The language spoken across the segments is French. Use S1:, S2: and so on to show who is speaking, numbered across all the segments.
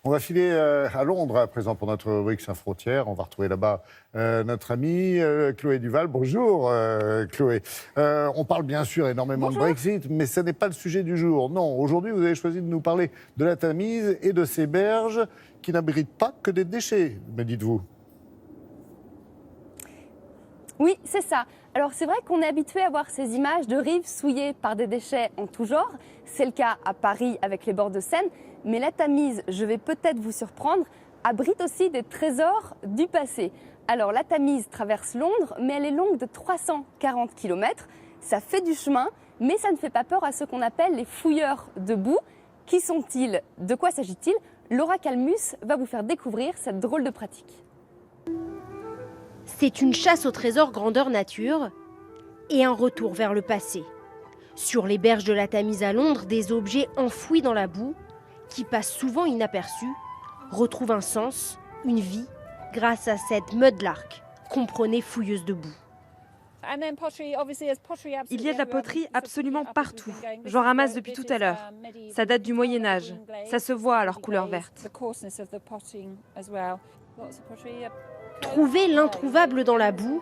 S1: On va filer à Londres à présent pour notre rubrique Sans frontières. On va retrouver là-bas notre amie Chloé Duval. Bonjour Chloé. On parle bien sûr énormément de Brexit, mais ce n'est pas le sujet du jour. Non, aujourd'hui vous avez choisi de nous parler de la Tamise et de ces berges qui n'abritent pas que des déchets, me dites-vous.
S2: Oui, c'est ça. Alors c'est vrai qu'on est habitué à voir ces images de rives souillées par des déchets en tout genre. C'est le cas à Paris avec les bords de Seine. Mais la Tamise, je vais peut-être vous surprendre, abrite aussi des trésors du passé. Alors la Tamise traverse Londres, mais elle est longue de 340 km. Ça fait du chemin, mais ça ne fait pas peur à ceux qu'on appelle les fouilleurs de boue. Qui sont-ils? De quoi s'agit-il? Laura Calmus va vous faire découvrir cette drôle de pratique.
S3: C'est une chasse au trésor grandeur nature et un retour vers le passé. Sur les berges de la Tamise à Londres, des objets enfouis dans la boue, qui passent souvent inaperçus, retrouvent un sens, une vie, grâce à cette mudlark, comprenez fouilleuse de boue.
S4: Il y a de la poterie absolument partout. J'en ramasse depuis tout à l'heure. Ça date du Moyen-Âge. Ça se voit à leur couleur verte.
S3: Trouver l'introuvable dans la boue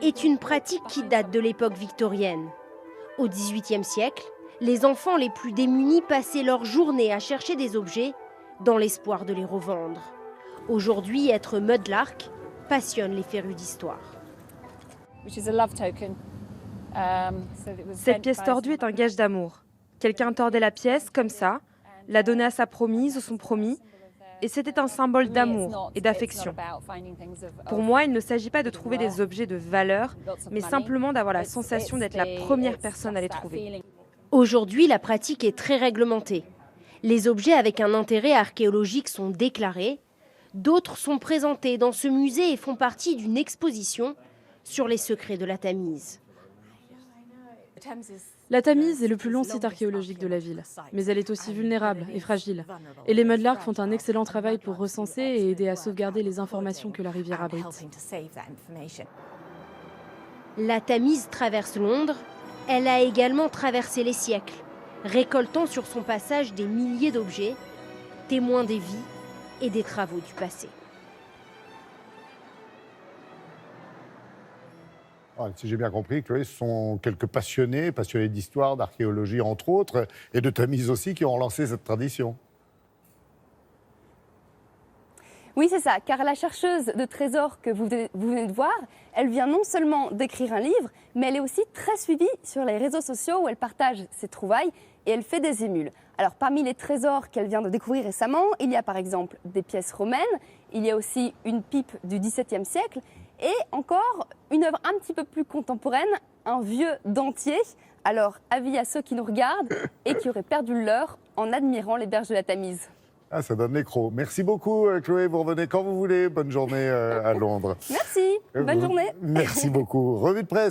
S3: est une pratique qui date de l'époque victorienne. Au XVIIIe siècle, les enfants les plus démunis passaient leur journée à chercher des objets dans l'espoir de les revendre. Aujourd'hui, être mudlark passionne les férus d'histoire.
S4: Cette pièce tordue est un gage d'amour. Quelqu'un tordait la pièce comme ça, l'a donnée à sa promise ou son promis, et c'était un symbole d'amour et d'affection. Pour moi, il ne s'agit pas de trouver des objets de valeur, mais simplement d'avoir la sensation d'être la première personne à les trouver.
S3: Aujourd'hui, la pratique est très réglementée. Les objets avec un intérêt archéologique sont déclarés. D'autres sont présentés dans ce musée et font partie d'une exposition sur les secrets de la Tamise.
S5: La Tamise est le plus long site archéologique de la ville, mais elle est aussi vulnérable et fragile. Et les mudlarks font un excellent travail pour recenser et aider à sauvegarder les informations que la rivière abrite.
S3: La Tamise traverse Londres. Elle a également traversé les siècles, récoltant sur son passage des milliers d'objets, témoins des vies et des travaux du passé.
S1: Si j'ai bien compris, Chloé, ce sont quelques passionnés d'histoire, d'archéologie entre autres, et de Tamise aussi, qui ont lancé cette tradition.
S2: Oui, c'est ça, car la chercheuse de trésors que vous venez de voir, elle vient non seulement d'écrire un livre, mais elle est aussi très suivie sur les réseaux sociaux où elle partage ses trouvailles et elle fait des émules. Alors parmi les trésors qu'elle vient de découvrir récemment, il y a par exemple des pièces romaines, il y a aussi une pipe du XVIIe siècle et encore une œuvre un petit peu plus contemporaine, un vieux dentier. Alors avis à ceux qui nous regardent et qui auraient perdu le leur en admirant les berges de la Tamise.
S1: Ah, ça donne les crocs. Merci beaucoup, Chloé. Vous revenez quand vous voulez. Bonne journée à Londres.
S2: Merci. Bonne journée.
S1: Merci beaucoup. Revue de presse.